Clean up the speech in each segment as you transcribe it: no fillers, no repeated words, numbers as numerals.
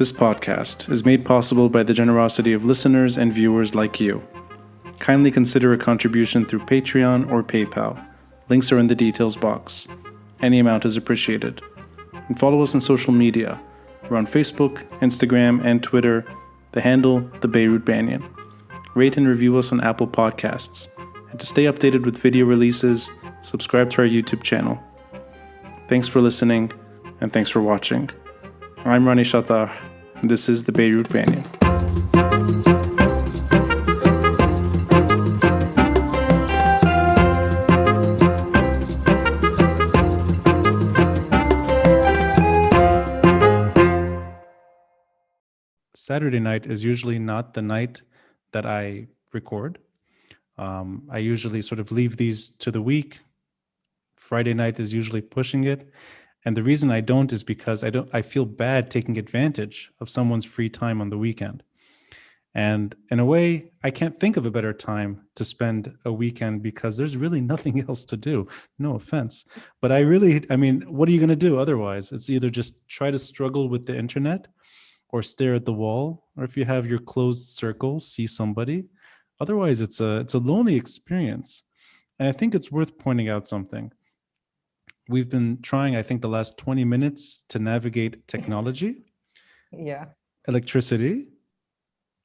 This podcast is made possible by the generosity of listeners and viewers like you. Kindly consider a contribution through Patreon or PayPal. Links are in the details box. Any amount is appreciated. And follow us on social media. We're on Facebook, Instagram, and Twitter. The handle, the Beirut Banyan. Rate and review us on Apple Podcasts. And to stay updated with video releases, subscribe to our YouTube channel. Thanks for listening, and thanks for watching. I'm Rani Shatar, and this is the Beirut Banyan. Saturday night is usually not the night that I record. I usually sort of leave these to the week. Friday night is usually pushing it. And the reason I don't is because I feel bad taking advantage of someone's free time on the weekend. And in a way, I can't think of a better time to spend a weekend because there's really nothing else to do. No offense. But what are you going to do otherwise? It's either just try to struggle with the internet or stare at the wall, or if you have your closed circle, see somebody. Otherwise, it's a lonely experience. And I think it's worth pointing out something. We've been trying, I think, the last 20 minutes to navigate technology, electricity,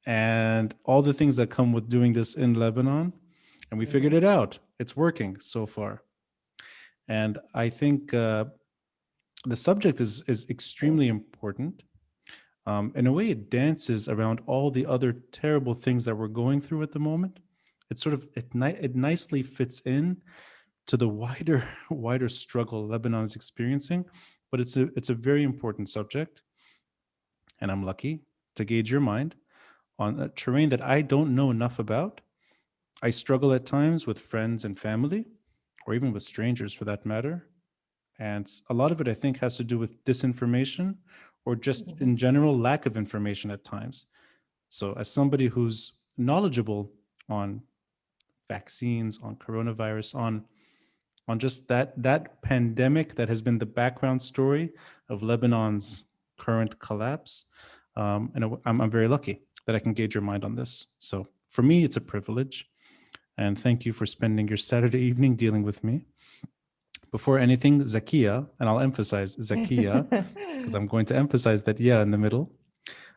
and all the things that come with doing this in Lebanon. And we figured it out. It's working so far. And I think the subject is extremely important. In a way, it dances around all the other terrible things that we're going through at the moment. It nicely fits in to the wider struggle Lebanon is experiencing, but it's a very important subject, and I'm lucky to gauge your mind on a terrain that I don't know enough about. I struggle at times with friends and family, or even with strangers for that matter, and a lot of it I think has to do with disinformation or just in general lack of information at times. So as somebody who's knowledgeable on vaccines, on coronavirus, on just that pandemic that has been the background story of Lebanon's current collapse. And I'm very lucky that I can gauge your mind on this. So for me, it's a privilege. And thank you for spending your Saturday evening dealing with me. Before anything, Zakia, and I'll emphasize Zakia, because I'm going to emphasize that in the middle.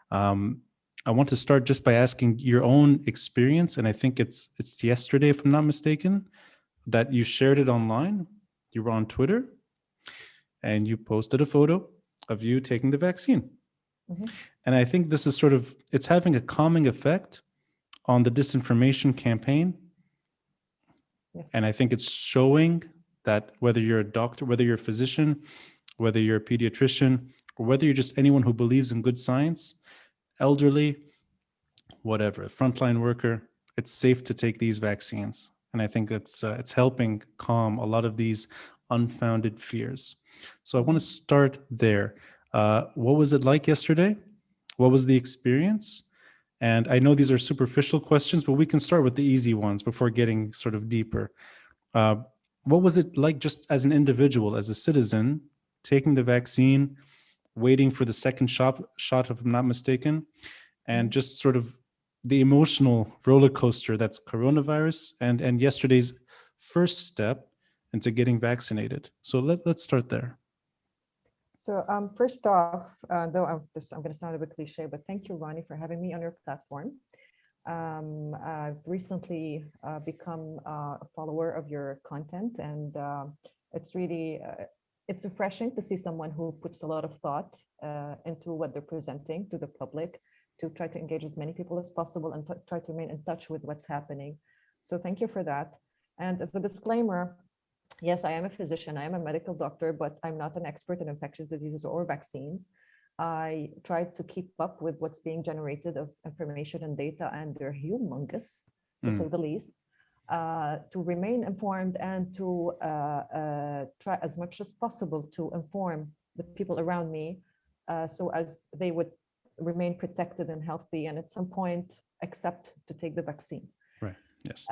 I want to start just by asking your own experience. And I think it's yesterday, if I'm not mistaken, that you shared it online. You were on Twitter and you posted a photo of you taking the vaccine. And I think this is it's having a calming effect on the disinformation campaign. Yes. And I think it's showing that whether you're a doctor, whether you're a physician, whether you're a pediatrician, or whether you're just anyone who believes in good science, elderly, whatever, frontline worker, it's safe to take these vaccines. And I think it's helping calm a lot of these unfounded fears. So I want to start there. What was it like yesterday? What was the experience? And I know these are superficial questions, but we can start with the easy ones before getting sort of deeper. What was it like just as an individual, as a citizen, taking the vaccine, waiting for the second shot, if I'm not mistaken, and just sort of the emotional roller coaster that's coronavirus and yesterday's first step into getting vaccinated. So let's start there. So first off, though I'm going to sound a bit cliche, but thank you, Ronnie, for having me on your platform. I've recently become a follower of your content, and it's really it's refreshing to see someone who puts a lot of thought into what they're presenting to the public, to try to engage as many people as possible and try to remain in touch with what's happening. So thank you for that. And as a disclaimer, yes, I am a physician, I am a medical doctor, but I'm not an expert in infectious diseases or vaccines. I try to keep up with what's being generated of information and data, and they're humongous, to say the least, to remain informed and to try as much as possible to inform the people around me so as they would remain protected and healthy, and at some point accept to take the vaccine. Right. Yes.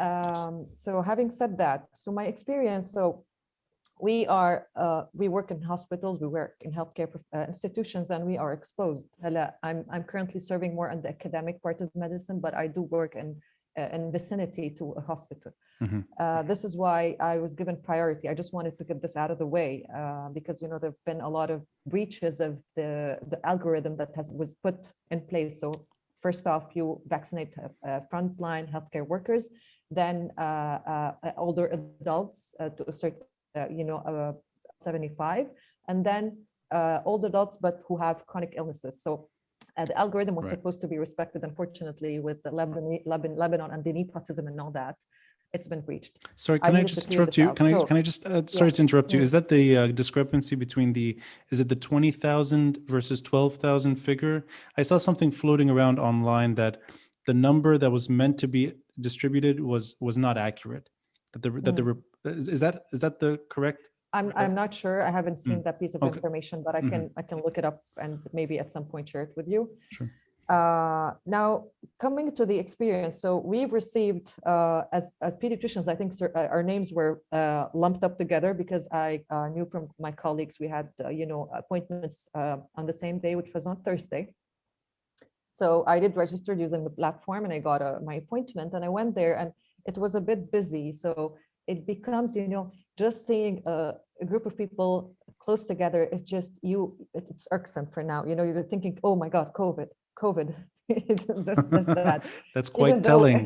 So having said that, so my experience, we work in hospitals, we work in healthcare institutions, and we are exposed. I'm currently serving more on the academic part of medicine, but I do work in vicinity to a hospital. Mhm. This is why I was given priority. I just wanted to get this out of the way because there've been a lot of breaches of the algorithm that was put in place. So first off, you vaccinate frontline healthcare workers, then older adults to a certain 75, and then old adults, but who have chronic illnesses. So the algorithm was Right. supposed to be respected. Unfortunately, with the Lebanon and the nepotism and all that, it's been breached. Sorry, I can I needed to just clear interrupt this you? out. Can I just sorry Yeah. to interrupt you? Mm. Is that the discrepancy between is it the 20,000 versus 12,000 figure? I saw something floating around online that the number that was meant to be distributed was not accurate. Is that the correct? I'm not sure. I haven't seen Mm. that piece of Okay. information, but I Mhm. can look it up and maybe at some point share it with you. Sure. Now, coming to the experience, so we've received, as pediatricians, I think our names were lumped up together because I knew from my colleagues we had, appointments on the same day, which was on Thursday. So I did register using the platform and I got my appointment and I went there and it was a bit busy. So it becomes, just seeing a group of people close together is just it's irksome for now. You're thinking, oh my God, COVID. It's just that. That's Even quite though, telling.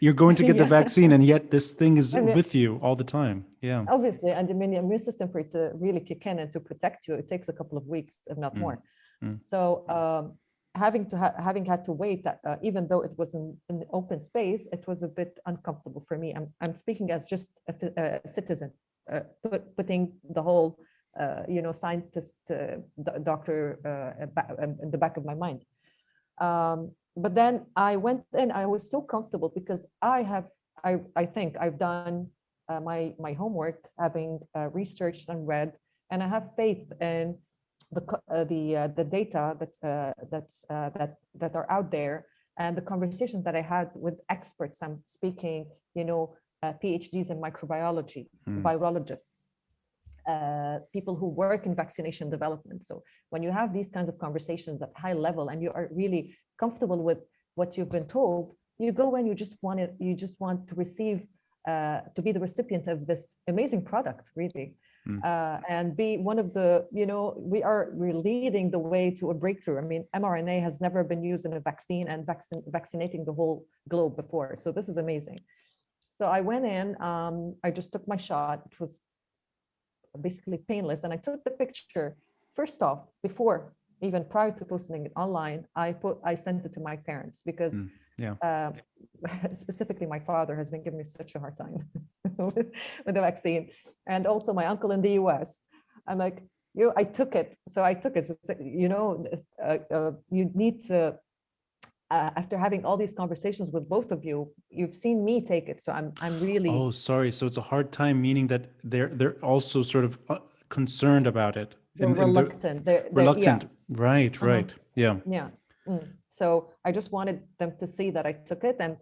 You're going to get the yeah. vaccine, and yet this thing is I mean, with you all the time. Yeah. obviously, and the immune system for it to really kick in and to protect you, it takes a couple of weeks, if not Mm. more. Mm. So having had to wait, even though it was in the open space, it was a bit uncomfortable for me. I'm speaking as just a citizen, putting the whole, scientist, doctor in the back of my mind. But then I went in. I was so comfortable because I think I've done my homework, having researched and read, and I have faith in the data that are out there and the conversations that I had with experts. I'm speaking, PhDs in microbiology, virologists, people who work in vaccination development. So when you have these kinds of conversations at high level and you are really comfortable with what you've been told, you go in, you just want to receive, to be the recipient of this amazing product, really. And be one of the, we're leading the way to a breakthrough. I mean, mRNA has never been used in a vaccine and vaccinating the whole globe before. So this is amazing. So I went in, I just took my shot. It was basically painless. And I took the picture first off, before, even prior to posting it online, I sent it to my parents because Yeah. specifically my father has been giving me such a hard time with the vaccine, and also my uncle in the US. I'm like, I took it. So I took it. So, you need to, after having all these conversations with both of you, you've seen me take it. So I'm really. Oh, sorry. So it's a hard time, meaning that they're also sort of concerned about it. They're reluctant. They're reluctant. yeah. Right. Right. Yeah. Yeah. So I just wanted them to see that I took it. And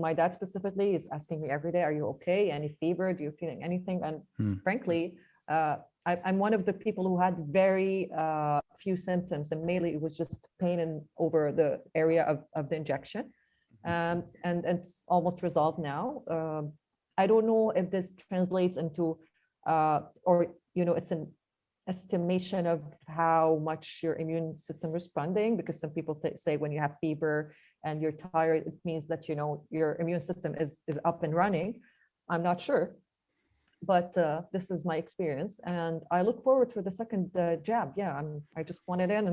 my dad specifically is asking me every day, are you okay? Any fever? Do you feeling anything? And frankly, I'm one of the people who had very few symptoms, and mainly it was just pain over the area of the injection. And it's almost resolved now. I don't know if this translates into, it's an estimation of how much your immune system responding, because some people say when you have fever and you're tired, it means that your immune system is up and running. I'm not sure, but this is my experience, and I look forward for the second jab. Yeah, I just want it in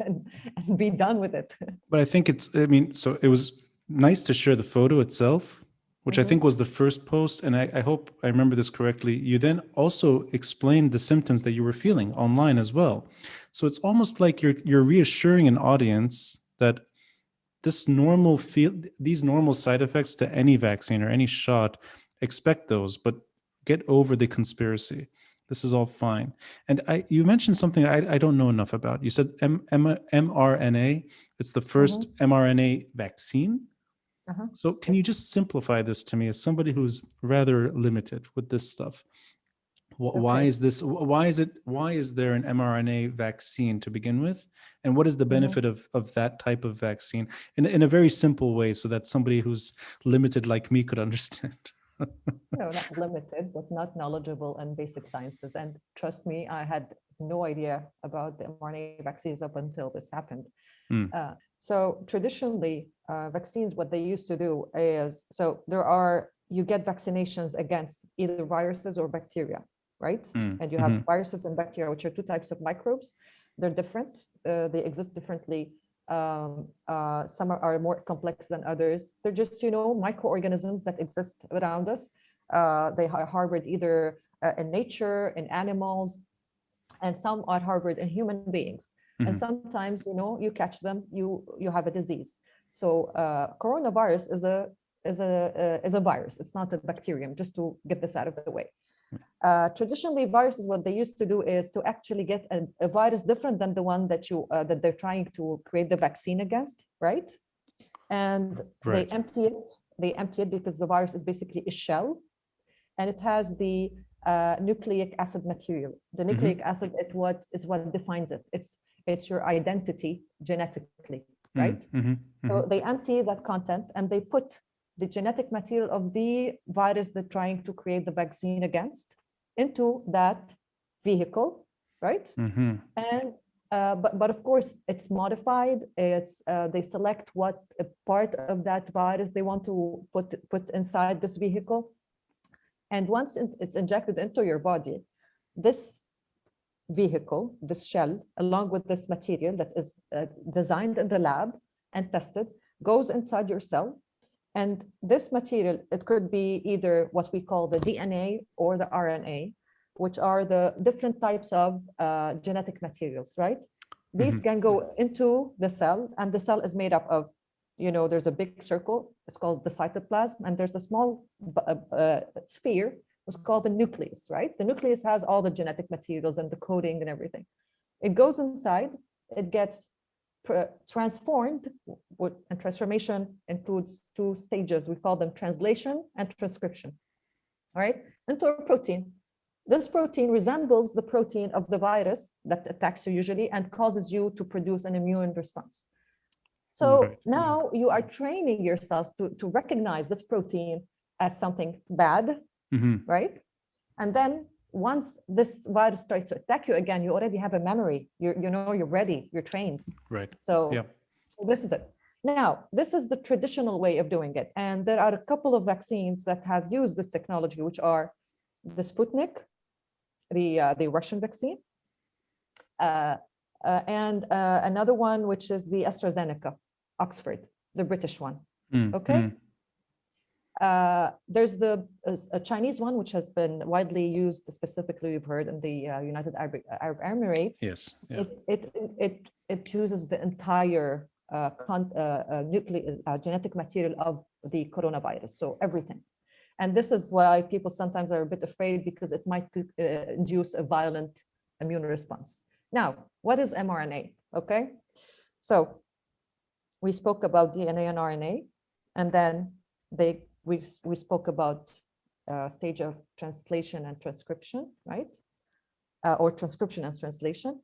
and be done with it. But I think so it was nice to share the photo itself, which I think was the first post. And I hope I remember this correctly. You then also explained the symptoms that you were feeling online as well. So it's almost like you're reassuring an audience that these normal side effects to any vaccine or any shot, expect those, but get over the conspiracy. This is all fine. And you mentioned something I don't know enough about. You said mRNA. It's the first mRNA vaccine. So can you just simplify this to me as somebody who's rather limited with this stuff? Why Okay. is this? Why is it? Why is there an mRNA vaccine to begin with? And what is the Mhm. benefit of that type of vaccine in a very simple way so that somebody who's limited like me could understand? Not limited, but not knowledgeable in basic sciences. And trust me, I had no idea about the mRNA vaccines up until this happened. Mm, So traditionally, vaccines, what they used to do is, so you get vaccinations against either viruses or bacteria, right? mm, And you have mhm, viruses and bacteria, which are two types of microbes. They're different. They exist differently. Some are more complex than others. They're just, microorganisms that exist around us. They are harbored either in nature, in animals, and some are harbored in human beings. And mhm. sometimes, you catch them, you have a disease. So coronavirus is a virus. It's not a bacterium. Just to get this out of the way. Traditionally, viruses, what they used to do is to actually get a virus different than the one that they're trying to create the vaccine against, right? And they Right. empty it. They empty it because the virus is basically a shell, and it has the nucleic acid material. The nucleic Mhm, acid is what defines it. It's your identity genetically, right? mm, mhm, So mhm. they empty that content and they put the genetic material of the virus they're trying to create the vaccine against into that vehicle, right? Mhm. And but of course it's modified. They select what part of that virus they want to put inside this vehicle, and once it's injected into your body, this vehicle, this shell, along with this material that is designed in the lab and tested, goes inside your cell. And this material, it could be either what we call the DNA or the RNA, which are the different types of genetic materials, right? These Mhm. can go into the cell, and the cell is made up of, there's a big circle, it's called the cytoplasm, and there's a small sphere, it's called the nucleus, right? The nucleus has all the genetic materials and the coding and everything. It goes inside, it gets transformed, and transformation includes two stages. We call them translation and transcription, all right, into a protein. This protein resembles the protein of the virus that attacks you usually and causes you to produce an immune response. So Right. now you are training yourselves to recognize this protein as something bad, Mhm. right? And then once this virus tries to attack you again, you already have a memory. You're ready, you're trained. Right. So, Yep. so this is it. Now, this is the traditional way of doing it. And there are a couple of vaccines that have used this technology, which are the Sputnik, the Russian vaccine, uh, and another one, which is the AstraZeneca, Oxford, the British one. Mm, Okay. mm. There's a Chinese one, which has been widely used, specifically we've heard in the United Arab Emirates. Yes. Yeah. It uses the entire genetic material of the coronavirus, so everything. And this is why people sometimes are a bit afraid, because it might induce a violent immune response. Now, what is mRNA? Okay, so we spoke about DNA and RNA, and then we spoke about stage of translation and transcription, right? Or transcription and translation.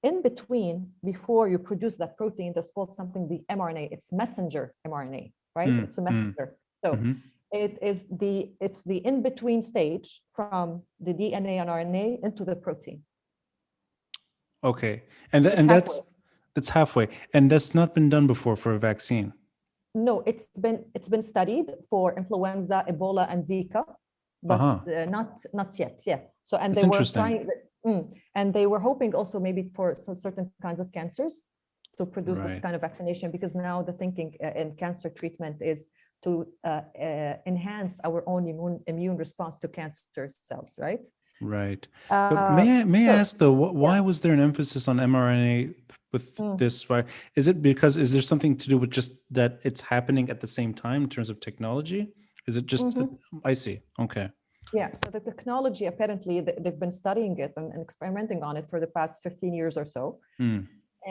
In between, before you produce that protein, there's called something the mRNA. It's messenger mRNA, right? Mm, It's a mm. messenger. So Mhm. it's the in-between stage from the DNA and RNA into the protein. Okay. And It's and halfway. that's halfway. And that's not been done before for a vaccine. No, it's been studied for influenza, Ebola, and Zika, but Uh-huh. not yet. Yeah. So and That's they were interesting. trying, and they were hoping also maybe for some certain kinds of cancers to produce this Right. kind of vaccination, because now the thinking in cancer treatment is to enhance our own immune response to cancer cells, right? Right. But Uh, may I so ask though, yeah. why was there an emphasis on mRNA with Mm. this? Why is it is there something to do with just that it's happening at the same time in terms of technology? Is it just Mhm. I see. Okay. Yeah, so the technology, apparently they've been studying it and experimenting on it for the past 15 years or so. Mm.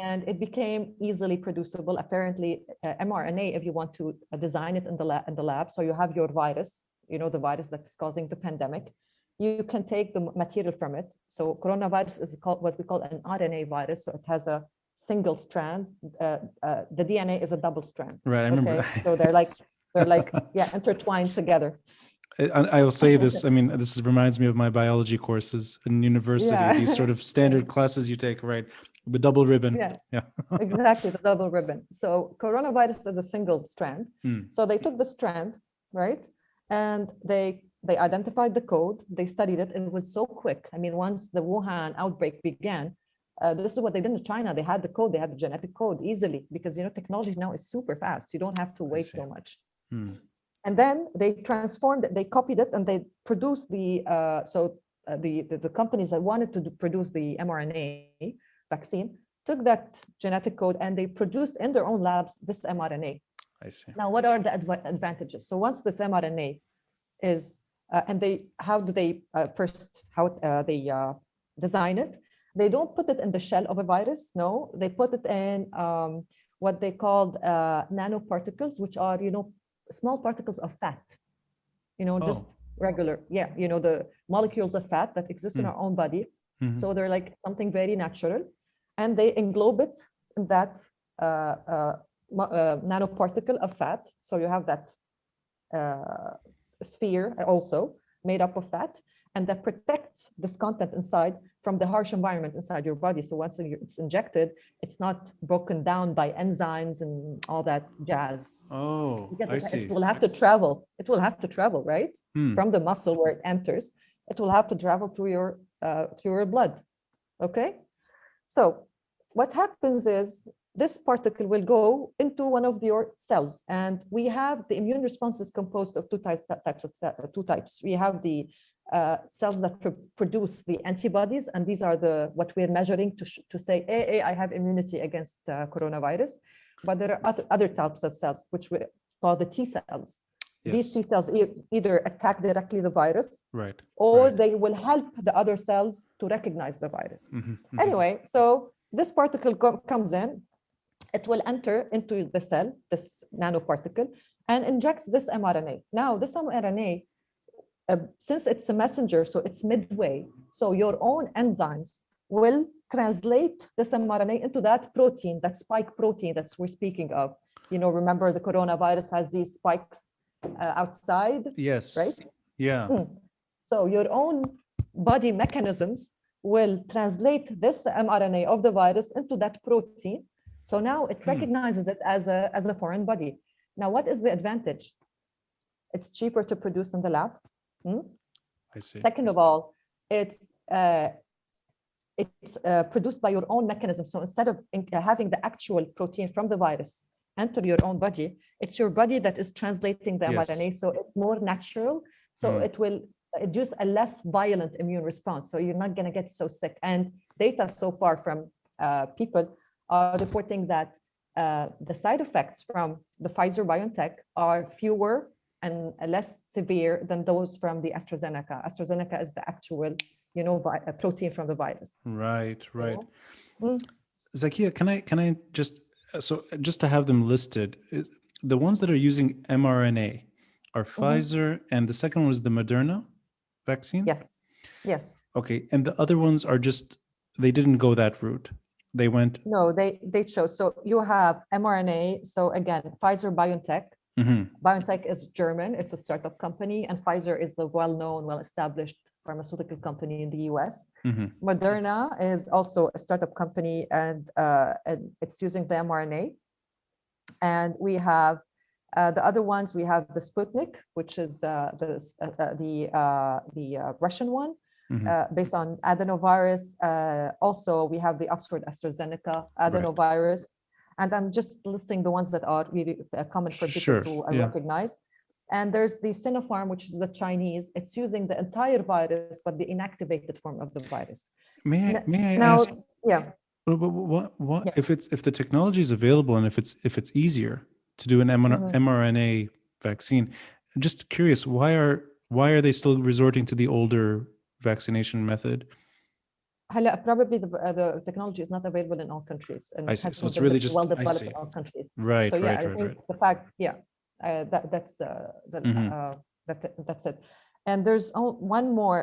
And it became easily producible. Apparently, mRNA, if you want to design it in the lab, so you have your virus, the virus that's causing the pandemic, you can take the material from it. So coronavirus is called what we call an RNA virus. So it has a single strand. The DNA is a double strand. Right, I remember. Okay, so they're like yeah, intertwined together. I will say this. I mean, this reminds me of my biology courses in university. Yeah. These sort of standard classes you take, right? The double ribbon. Yeah, Yeah. exactly, the double ribbon. So coronavirus is a single strand. So they took the strand, right? And they identified the code, they studied it, and it was so quick. I mean, once the Wuhan outbreak began, this is what they did in China. They had the code, they had the genetic code easily, because technology now is super fast. You don't have to wait so much. And then they transformed it, they copied it, and they produced the companies that wanted to produce the mRNA vaccine took that genetic code and they produced in their own labs this mRNA. I see. Now, what are the advantages? So once this mRNA is, and how they design it? They don't put it in the shell of a virus. No, they put it in what they called nanoparticles, which are, small particles of fat, just regular, the molecules of fat that exist in our own body. So they're like something very natural, and they englobe it in that nanoparticle of fat. So you have that sphere also made up of fat, and that protects this content inside from the harsh environment inside your body. So once it's injected, it's not broken down by enzymes and all that jazz. Because I see. It will have to travel. It will have to travel, right? From the muscle where it enters. It will have to travel through your blood. Okay? So what happens is this particle will go into one of your cells, and we have the immune response is composed of two types. We have the cells that produce the antibodies, and these are what we're measuring to say, hey, I have immunity against coronavirus. But there are other types of cells, which we call the T cells. Yes. These T cells either attack directly the virus, right, or they will help the other cells to recognize the virus. Anyway, so this particle comes in, it will enter into the cell, this nanoparticle, and injects this mRNA. Now, this mRNA, since it's a messenger, so it's midway, so your own enzymes will translate this mRNA into that protein, that spike protein that we're speaking of. Remember the coronavirus has these spikes outside? Yes. Right? Yeah. So your own body mechanisms will translate this mRNA of the virus into that protein. So now it recognizes it as a foreign body. Now, what is the advantage? It's cheaper to produce in the lab. I see. Second of all, it's produced by your own mechanism. So instead of having the actual protein from the virus enter your own body, it's your body that is translating the mRNA. So it's more natural. So it will induce a less violent immune response. So you're not going to get so sick. And data so far from people are reporting that the side effects from the Pfizer-BioNTech are fewer and less severe than those from the AstraZeneca. AstraZeneca is the actual, protein from the virus. Right. Zakia, can I just to have them listed, the ones that are using mRNA are Pfizer, and the second was the Moderna vaccine? Yes. Okay, and the other ones are they didn't go that route. They went... No, they chose. So you have mRNA. So again, Pfizer-BioNTech. BioNTech is German. It's a startup company, and Pfizer is the well-known, well-established pharmaceutical company in the US. Moderna is also a startup company, and it's using the mRNA. And we have the other ones. We have the Sputnik, which is the Russian one, based on adenovirus. Also, we have the Oxford AstraZeneca adenovirus. And I'm just listing the ones that are really common for people to recognize. And there's the Sinopharm, which is the Chinese. It's using the entire virus, but the inactivated form of the virus. May I ask? Yeah. What if the technology is available and if it's easier to do an mRNA vaccine? I'm just curious, why are they still resorting to the older vaccination method? Probably the technology is not available in all countries, and I see. So it's really just well developed in all countries. Right. So right. I think the fact, that's it. And there's one more.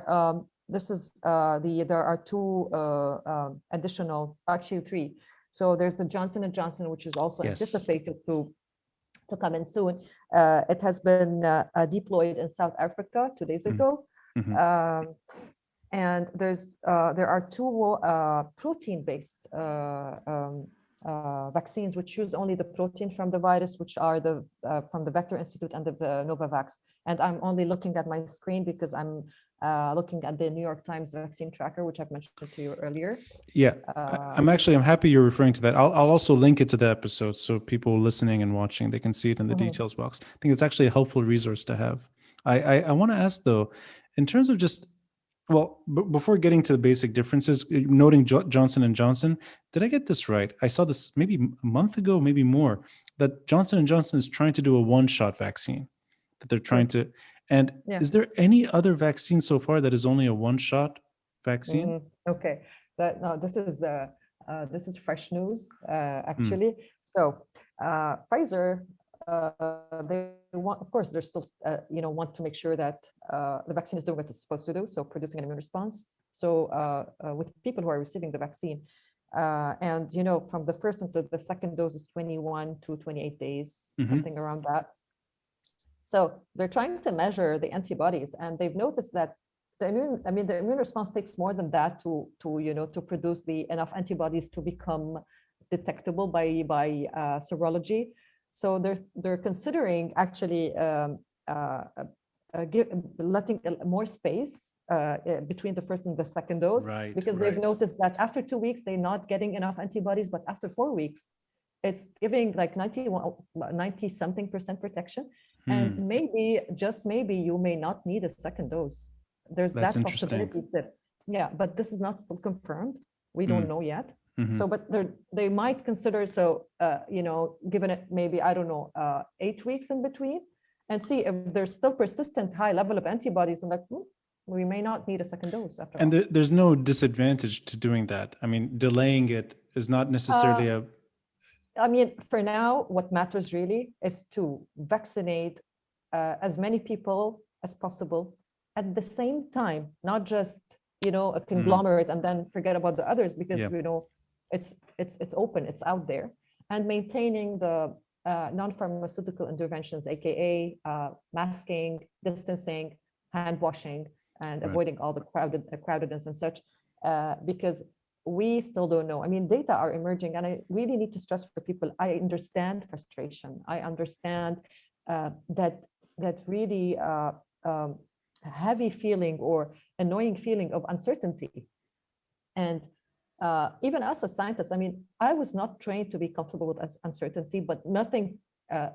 This is there are two additional, actually three. So there's the Johnson and Johnson, which is also Yes. anticipated to come in soon. It has been deployed in South Africa 2 days ago. Mhm. And there are two protein-based vaccines which use only the protein from the virus, which are the from the Vector Institute and the Novavax. And I'm only looking at my screen because I'm looking at the New York Times vaccine tracker, which I've mentioned to you earlier. Yeah, I'm happy you're referring to that. I'll also link it to the episode so people listening and watching, they can see it in the details box. I think it's actually a helpful resource to have. I want to ask though, in terms of just, well, before getting to the basic differences, noting Johnson and Johnson, did I get this right? I saw this maybe a month ago, maybe more, that Johnson and Johnson is trying to do a one-shot vaccine, that they're trying to. And is there any other vaccine so far that is only a one-shot vaccine? Okay, no, this is fresh news actually. So Pfizer, they want, of course, they're still want to make sure that the vaccine is doing what it's supposed to do, so producing an immune response. So with people who are receiving the vaccine, and from the first into the second dose is 21 to 28 days, something around that. So they're trying to measure the antibodies, and they've noticed that the immune response takes more than that to produce enough antibodies to become detectable by serology. So they're considering actually letting more space between the first and the second dose, because they've noticed that after 2 weeks they're not getting enough antibodies, but after 4 weeks it's giving like 90 something percent protection. And maybe, just maybe, you may not need a second dose. There's that possibility that, but this is not still confirmed. We don't know yet. So, but they might consider, given it maybe, I don't know, 8 weeks in between, and see if there's still persistent high level of antibodies, and like, we may not need a second dose after all. And there's no disadvantage to doing that. I mean, delaying it is not necessarily for now, what matters really is to vaccinate as many people as possible at the same time, not just a conglomerate and then forget about the others, because it's open, it's out there, and maintaining the non-pharmaceutical interventions, aka masking, distancing, hand washing, and avoiding all the crowdedness and such, because we still don't know. I mean, data are emerging, and I really need to stress for people, I understand frustration. I understand that really heavy feeling or annoying feeling of uncertainty. And even us as scientists, I mean, I was not trained to be comfortable with uncertainty, but nothing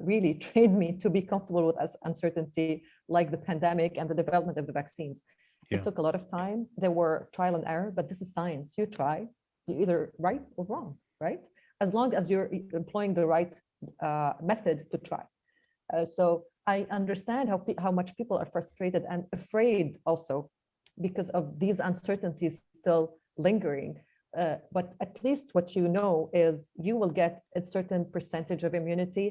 really trained me to be comfortable with uncertainty like the pandemic and the development of the vaccines. It took a lot of time. There were trial and error, but this is science. You try, you either right or wrong, right? As long as you're employing the right method to try. So I understand how much people are frustrated and afraid also because of these uncertainties still lingering. But at least what you know is you will get a certain percentage of immunity,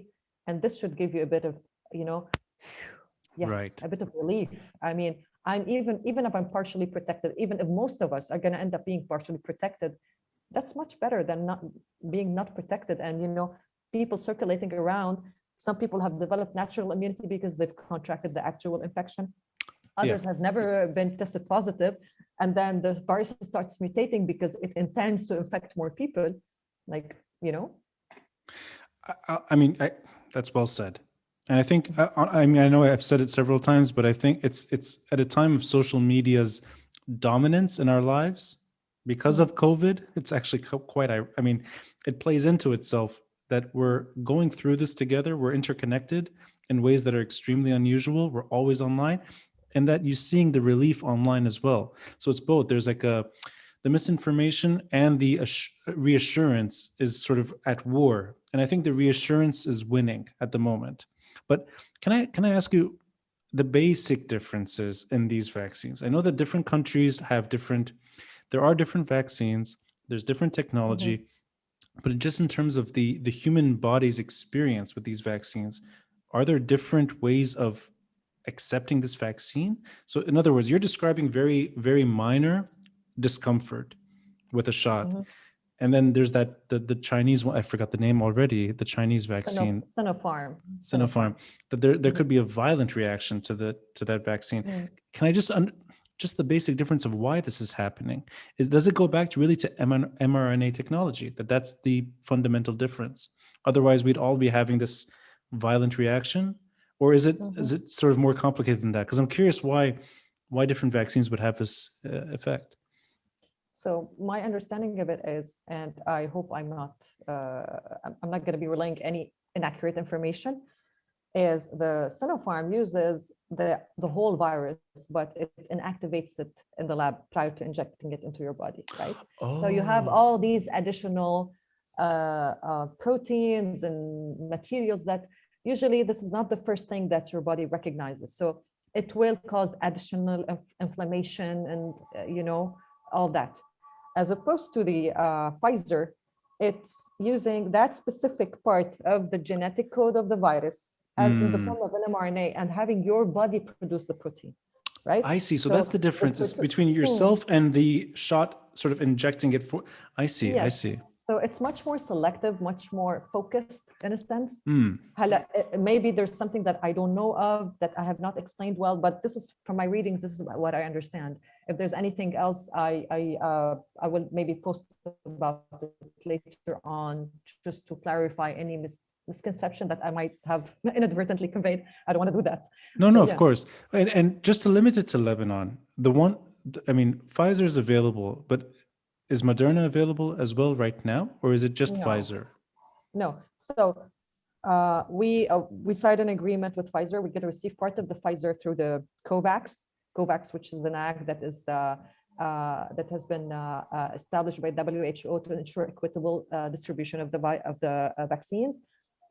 and this should give you a bit of, a bit of relief. I mean, I'm even if I'm partially protected, even if most of us are going to end up being partially protected, that's much better than not being not protected. And people circulating around, some people have developed natural immunity because they've contracted the actual infection. Others have never been tested positive, and then the virus starts mutating because it intends to infect more people. I mean, that's well said. And I think, I mean, I know I've said it several times, but I think it's at a time of social media's dominance in our lives because of COVID. It's actually quite, I mean, it plays into itself that we're going through this together. We're interconnected in ways that are extremely unusual. We're always online, and that you're seeing the relief online as well. So it's both. There's like the misinformation and the reassurance is sort of at war. And I think the reassurance is winning at the moment. But can I ask you the basic differences in these vaccines? I know that different countries have there are different vaccines, there's different technology, but just in terms of the human body's experience with these vaccines, are there different ways of accepting this vaccine? So in other words, you're describing very, very minor discomfort with a shot. Mhm. And then there's the Chinese one, I forgot the name already, the Chinese vaccine, Sinopharm. Sinopharm, that there could be a violent reaction to that vaccine. Mm. Can I just the basic difference of why this is happening does it go back to really to mRNA technology, that's the fundamental difference? Otherwise, we'd all be having this violent reaction, or is Mhm. it sort of more complicated than that? Because I'm curious why different vaccines would have this effect. So my understanding of it is, and I hope I'm not going to be relaying any inaccurate information, is the Sinopharm uses the whole virus, but it inactivates it in the lab prior to injecting it into your body, right? So you have Oh. all these additional proteins and materials that usually this is not the first thing that your body recognizes. So it will cause additional inflammation and all that. As opposed to the Pfizer, it's using that specific part of the genetic code of the virus as in the Hmm. form of an mRNA and having your body produce the protein, right? I see. So So that's the difference is between Hmm. yourself and the shot sort of injecting it for. I see. I Yes. see. So it's much more selective, much more focused in a sense. Hmm. Maybe there's something that I don't know of that I have not explained well, but this is from my readings. This is what I understand. If there's anything else, I will maybe post about it later on, just to clarify any misconception that I might have inadvertently conveyed. I don't want to do that. No, So no, of yeah, course. And just to limit it to Lebanon, I mean, Pfizer is available, but is Moderna available as well right now, or is it just no, Pfizer? no. So we signed an agreement with Pfizer. We're going to receive part of the Pfizer through the COVAX, which is an act that has been established by WHO to ensure equitable distribution of the vaccines.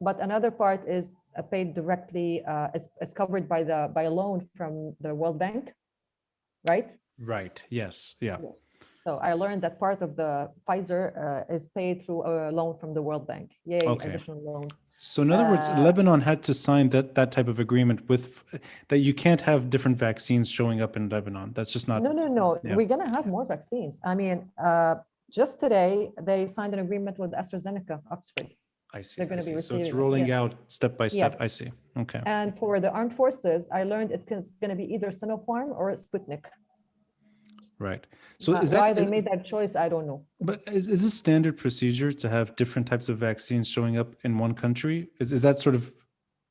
But another part is paid directly, is covered by a loan from the World Bank, right? Right. Yes. Yeah. Yes. So I learned that part of the Pfizer is paid through a loan from the World Bank. Yay, Okay. additional loans. So in other words, Lebanon had to sign that type of agreement with that you can't have different vaccines showing up in Lebanon. That's just not. No. Yeah. We're going to have more vaccines. I mean, just today, they signed an agreement with AstraZeneca, Oxford. I see. They're going I to be see. So it's receiving it. rolling Yeah. out step by Yes. step. I see. Okay. And for the armed forces, I learned it's going to be either Sinopharm or Sputnik. Right. So is Why that? they made that choice, I don't know. But is this standard procedure to have different types of vaccines showing up in one country? Is that sort of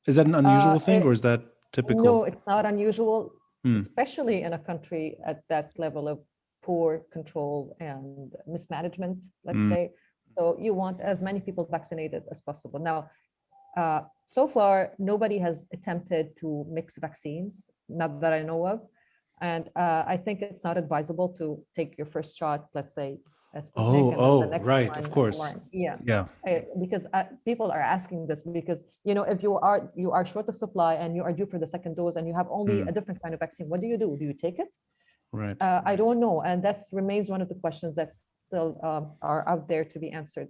is that an unusual thing, or is that typical? No, it's not unusual, Hmm. especially in a country at that level of poor control and mismanagement, let's say. So you want as many people vaccinated as possible. Now, so far, nobody has attempted to mix vaccines, not that I know of. And I think it's not advisable to take your first shot, let's say, Sputnik, and then the next Right, one, of course. mRNA. Yeah. Yeah. Because people are asking this because if you are short of supply and you are due for the second dose and you have only a different kind of vaccine, what do you do? Do you take it? Right. I don't know, and that remains one of the questions that still are out there to be answered.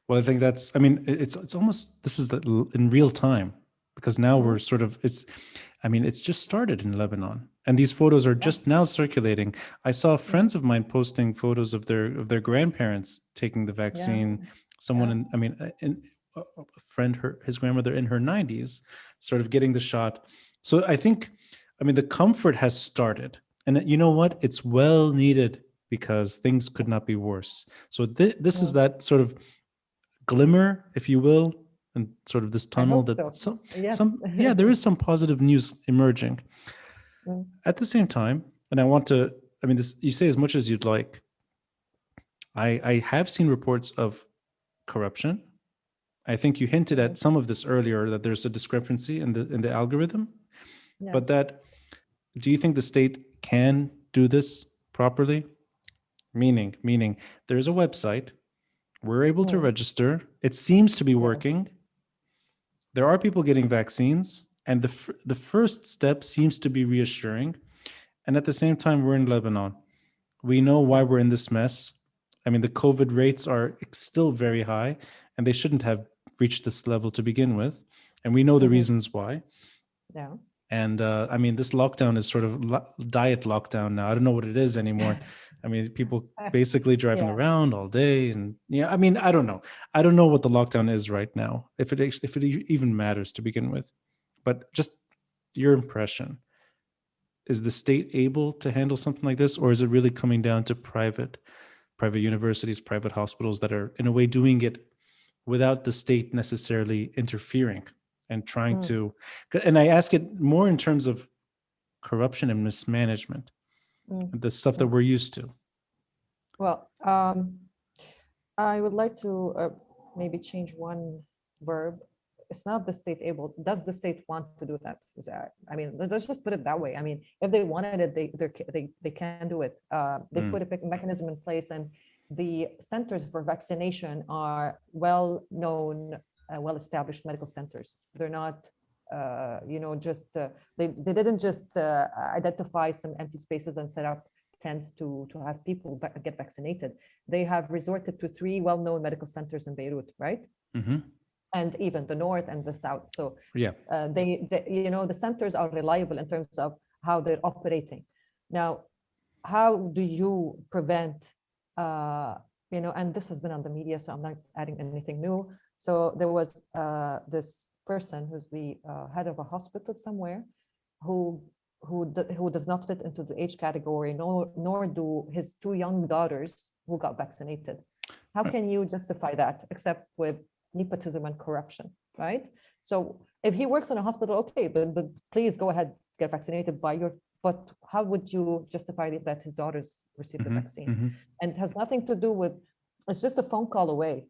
Well, I think that's. I mean, it's almost this is in real time because now we're sort of I mean, it's just started in Lebanon, and these photos are just now circulating. I saw friends of mine posting photos of their grandparents taking the vaccine. Someone, a friend, his grandmother in her 90s, sort of getting the shot. So I think, I mean, the comfort has started, and you know what? It's well needed because things could not be worse. So this is that sort of glimmer, if you will, and sort of this I tunnel hope that so. Yes. yeah, there is some positive news emerging. Mm. At the same time, and I want to, I mean, this you say as much as you'd like. I have seen reports of corruption. I think you hinted at some of this earlier that there's a discrepancy in the algorithm, Yeah. but that do you think the state can do this properly? Meaning, there's a website. We're able to register. It seems to be working. There are people getting vaccines, and the first step seems to be reassuring. And at the same time, we're in Lebanon. We know why we're in this mess. I mean, the COVID rates are still very high, and they shouldn't have reached this level to begin with. And we know the reasons why. Yeah. And I mean, this lockdown is sort of diet lockdown now. I don't know what it is anymore. I mean, people basically driving Yeah. around all day, and yeah, I mean, I don't know. I don't know what the lockdown is right now, if it even matters to begin with. But just your impression: is the state able to handle something like this, or is it really coming down to private universities, private hospitals that are in a way doing it without the state necessarily interfering and trying Mm, to? And I ask it more in terms of corruption and mismanagement, mm, the stuff that mm. we're used to. Well, I would like to maybe change one verb. It's not the state able. Does the state want to do that? I mean, let's just put it that way. I mean, if they wanted it, they can do it. They've put a mechanism in place, and the centers for vaccination are well known, well established medical centers. They're not, just they didn't just identify some empty spaces and set up tends to have people get vaccinated. They have resorted to three well-known medical centers in Beirut, right? Mm-hmm. And even the north and the south. So Yeah. the centers are reliable in terms of how they're operating. Now, how do you prevent, and this has been on the media, so I'm not adding anything new. So there was this person who's the head of a hospital somewhere who who does not fit into the age category, nor do his two young daughters who got vaccinated. How can you justify that except with nepotism and corruption, right? So if he works in a hospital, okay, but please go ahead, get vaccinated by your. But how would you justify that his daughters received the vaccine? Mm-hmm. And it has nothing to do with. It's just a phone call away,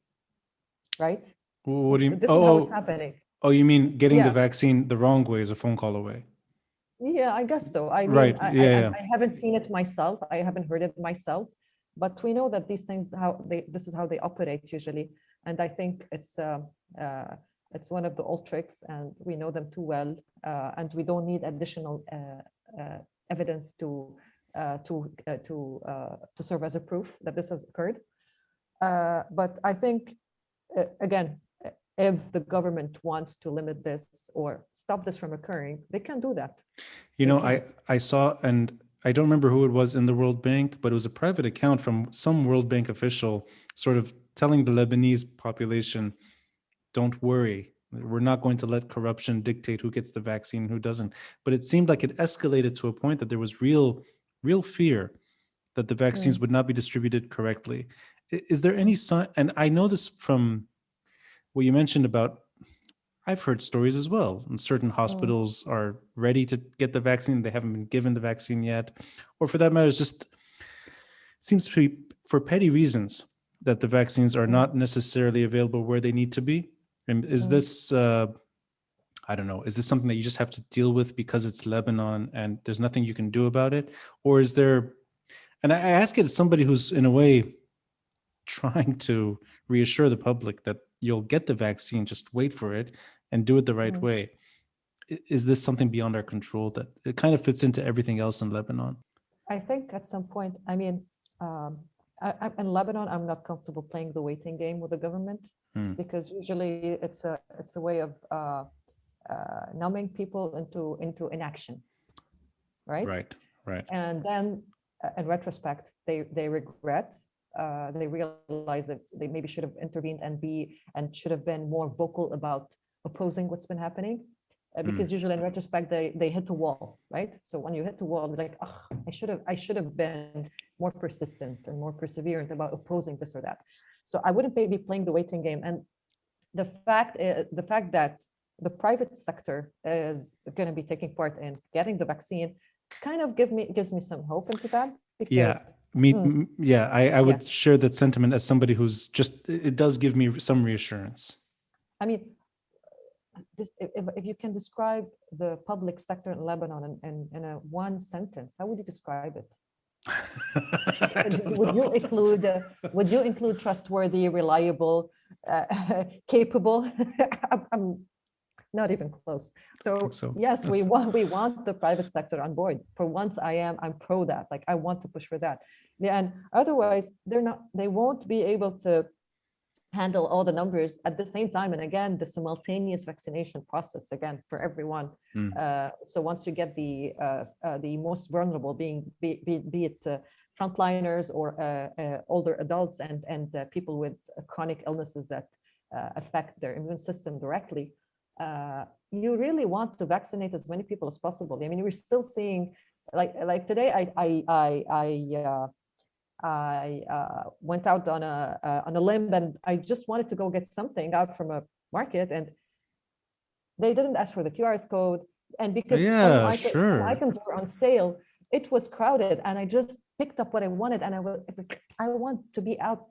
right? What do you? This is how it's happening. Oh, you mean getting the Yeah. vaccine the wrong way is a phone call away? Yeah, I guess so. I mean, Right. Yeah. I haven't seen it myself. I haven't heard it myself, but we know that these things this is how they operate usually, and I think it's one of the old tricks, and we know them too well, and we don't need additional evidence to serve as a proof that this has occurred. But I think again, if the government wants to limit this or stop this from occurring, they can do that. You They know, can. I saw, and I don't remember who it was in the World Bank, but it was a private account from some World Bank official sort of telling the Lebanese population, don't worry, we're not going to let corruption dictate who gets the vaccine and who doesn't. But it seemed like it escalated to a point that there was real fear that the vaccines would not be distributed correctly. Is there any sign? And I know this from what you mentioned about, I've heard stories as well. And certain hospitals are ready to get the vaccine. They haven't been given the vaccine yet. Or for that matter, it's just seems to be for petty reasons that the vaccines are not necessarily available where they need to be. And is this, I don't know, is this something that you just have to deal with because it's Lebanon and there's nothing you can do about it? Or is there, and I ask it as somebody who's in a way trying to reassure the public that you'll get the vaccine, just wait for it and do it the right way. Is this something beyond our control that it kind of fits into everything else in Lebanon? I think at some point, I mean, in Lebanon, I'm not comfortable playing the waiting game with the government because usually it's a way of numbing people into inaction, right? Right. And then, in retrospect, they regret. They realize that they maybe should have intervened and should have been more vocal about opposing what's been happening. Because usually in retrospect they hit the wall, right? So when you hit the wall, you're like, oh, I should have been more persistent and more perseverant about opposing this or that. So I wouldn't be playing the waiting game. And the fact that the private sector is going to be taking part in getting the vaccine kind of gives me some hope into that. Because, I would share that sentiment as somebody who's just, it does give me some reassurance. I mean, if you can describe the public sector in Lebanon in a one sentence, how would you describe it? Would you include trustworthy, reliable, capable? I'm not even close. So yes, we want the private sector on board. For once, I'm pro that. Like I want to push for that. Yeah, and otherwise, they won't be able to handle all the numbers at the same time. And again, the simultaneous vaccination process again for everyone. So once you get the most vulnerable, be it frontliners or older adults and people with chronic illnesses that affect their immune system directly, you really want to vaccinate as many people as possible. I mean, we're still seeing, like today, I went out on a limb, and I just wanted to go get something out from a market, and they didn't ask for the QR code. And because some Yeah, sure. items were on sale, it was crowded, and I just picked up what I wanted, and I want to be out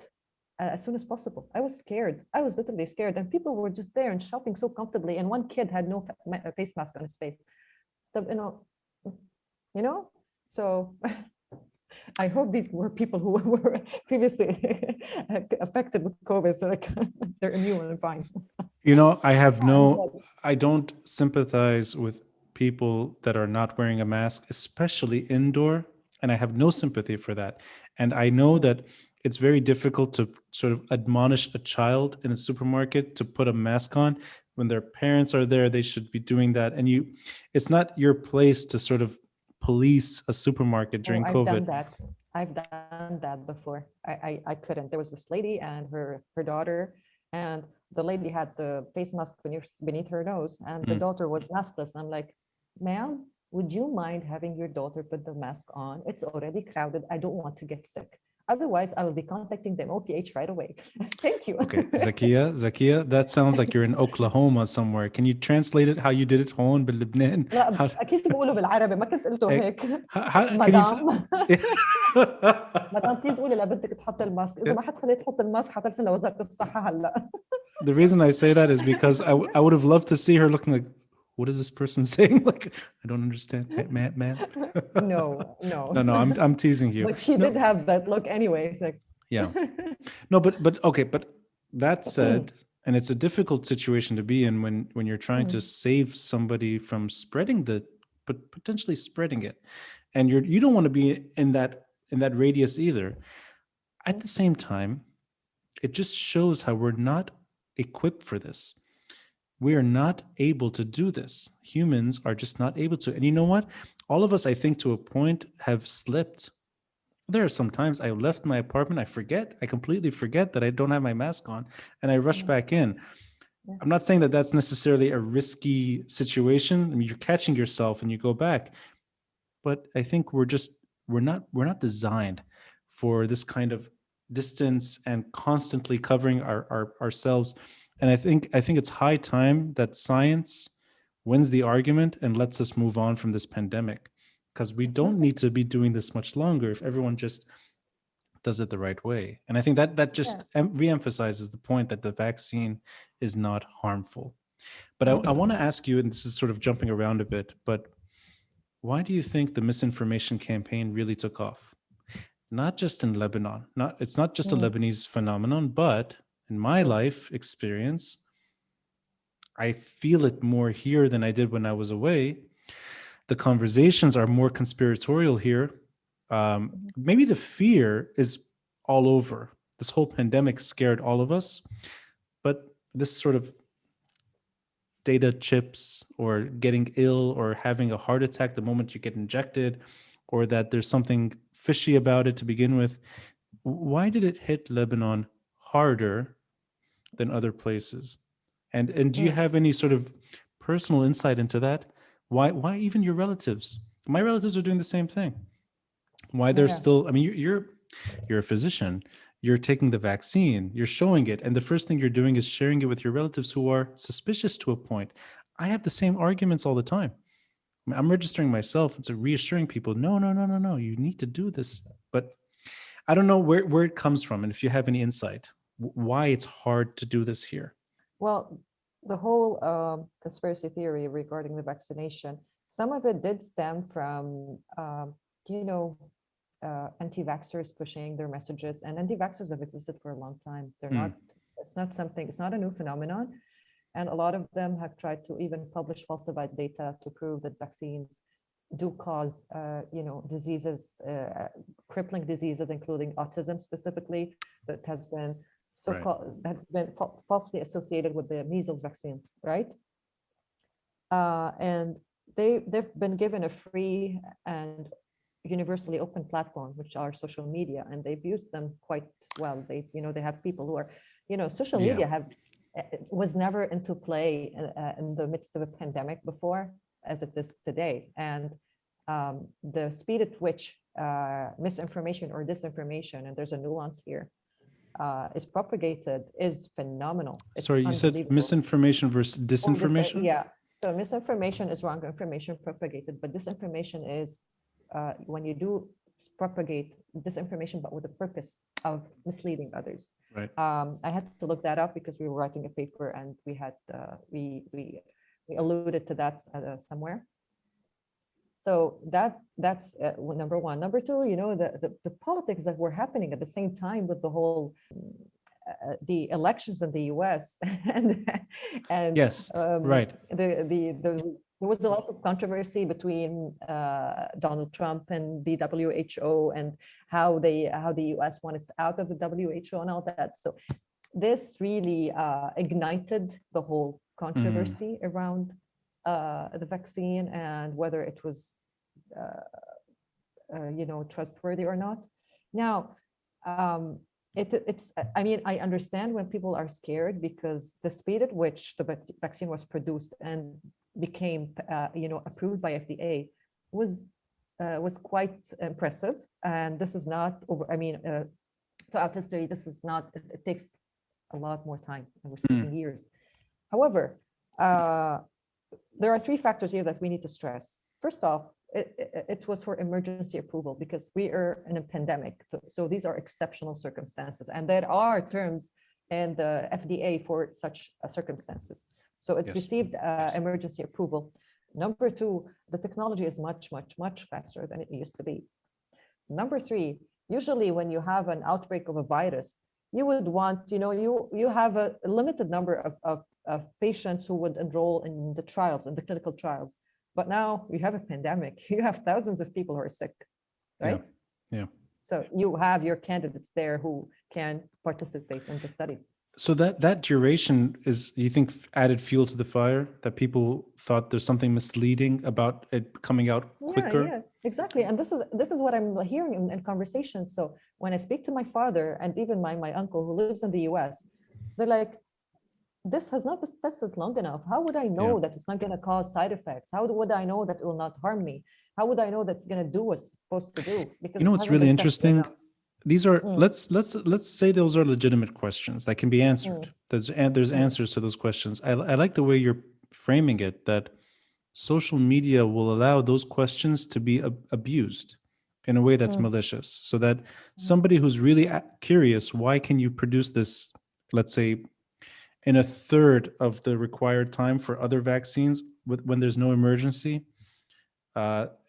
as soon as possible. I was scared. I was literally scared, and people were just there and shopping so comfortably. And one kid had no face mask on his face. So, you know. So I hope these were people who were previously affected with COVID, so like they're immune and fine. I don't sympathize with people that are not wearing a mask, especially indoor, and I have no sympathy for that. And I know that it's very difficult to sort of admonish a child in a supermarket to put a mask on when their parents are there. They should be doing that, and it's not your place to sort of police a supermarket during I've COVID. done that. I've done that before. I couldn't. There was this lady and her daughter, and the lady had the face mask beneath her nose, and the daughter was maskless. I'm like, ma'am, would you mind having your daughter put the mask on? It's already crowded. I don't want to get sick. Otherwise, I will be contacting the MOPH right away. Thank you. Okay, Zakia, that sounds like you're in Oklahoma somewhere. Can you translate it how you did it هون بلبنان? لا اكيد بقوله بالعربي، ما كنت قلته هيك. Can مدام مدام بليز قولي لبنتك تحط الماسك، اذا ما حتخليها تحط الماسك حتلفن لوزاره الصحه هلا. The reason I say that is because I would have loved to see her looking like, what is this person saying? Like, I don't understand, man. No. No, I'm teasing you. But she did have that look anyway. It's like, yeah. No, but okay, but that said, and it's a difficult situation to be in when you're trying to save somebody from spreading but potentially spreading it, and you don't want to be in that radius either. At the same time, it just shows how we're not equipped for this. We are not able to do this. Humans are just not able to. And you know what? All of us, I think, to a point, have slipped. There are some times I left my apartment, I completely forget that I don't have my mask on, and I rush back in. I'm not saying that that's necessarily a risky situation. I mean, you're catching yourself and you go back. But I think we're not designed for this kind of distance and constantly covering ourselves. And I think it's high time that science wins the argument and lets us move on from this pandemic, because we don't need to be doing this much longer if everyone just does it the right way. And I think that just reemphasizes the point that the vaccine is not harmful. But I want to ask you, and this is sort of jumping around a bit, but why do you think the misinformation campaign really took off? Not just in Lebanon. It's not just a Lebanese phenomenon, but in my life experience, I feel it more here than I did when I was away. The conversations are more conspiratorial here. Maybe the fear is all over. This whole pandemic scared all of us, but this sort of data chips or getting ill or having a heart attack the moment you get injected, or that there's something fishy about it to begin with. Why did it hit Lebanon harder than other places? And do you have any sort of personal insight into that? Why even your relatives? My relatives are doing the same thing. Why they're still, I mean, you're a physician, you're taking the vaccine, you're showing it, and the first thing you're doing is sharing it with your relatives who are suspicious to a point. I have the same arguments all the time. I'm registering myself and so reassuring people, no, you need to do this. But I don't know where it comes from, and if you have any insight, why it's hard to do this here. Well, the whole conspiracy theory regarding the vaccination, some of it did stem from, you know, anti-vaxxers pushing their messages, and anti-vaxxers have existed for a long time. They're not, it's not a new phenomenon. And a lot of them have tried to even publish falsified data to prove that vaccines do cause, diseases, crippling diseases, including autism specifically, that has been Right. so-called had been falsely associated with the measles vaccines, right? And they've been given a free and universally open platform, which are social media, and they've used them quite well. They have people who are, social Yeah. media was never into play in the midst of a pandemic before as it is today. And the speed at which misinformation or disinformation, and there's a nuance here, is propagated is phenomenal. It's Sorry, you said unbelievable. misinformation versus disinformation? Yeah. So misinformation is wrong information propagated, but disinformation is when you do propagate disinformation, but with the purpose of misleading others. Right. I had to look that up because we were writing a paper and we had we alluded to that somewhere. So that's number one. Number two, the politics that were happening at the same time with the whole the elections in the U.S. and Yes. Right. there was a lot of controversy between Donald Trump and the WHO and how the U.S. wanted out of the WHO and all that. So this really ignited the whole controversy around the vaccine and whether it was trustworthy or not. Now, it's I mean, I understand when people are scared because the speed at which the vaccine was produced and became approved by FDA was quite impressive. And this is not over. I mean, throughout history, this is not. It takes a lot more time, and we're speaking years. However, there are three factors here that we need to stress. First off, it was for emergency approval because we are in a pandemic. So these are exceptional circumstances, and there are terms in the FDA for such circumstances. So it received emergency approval. Number two, the technology is much, much, much faster than it used to be. Number three, usually when you have an outbreak of a virus, you would want, you have a limited number of patients who would enroll in the trials, in the clinical trials. But now you have a pandemic, you have thousands of people who are sick, right? Yeah. So you have your candidates there who can participate in the studies. So that duration is, you think, added fuel to the fire, that people thought there's something misleading about it coming out quicker? Yeah, exactly. And this is what I'm hearing in conversations. So when I speak to my father and even my uncle who lives in the US, they're like, this has not been tested long enough. How would I know that it's not going to cause side effects? How would I know that it will not harm me? How would I know that it's going to do what's supposed to do? Because what's really interesting? These are let's say those are legitimate questions that can be answered. There's answers to those questions. I like the way you're framing it, that social media will allow those questions to be abused in a way that's malicious, so that somebody who's really curious, why can you produce this, let's say, in a third of the required time for other vaccines when there's no emergency,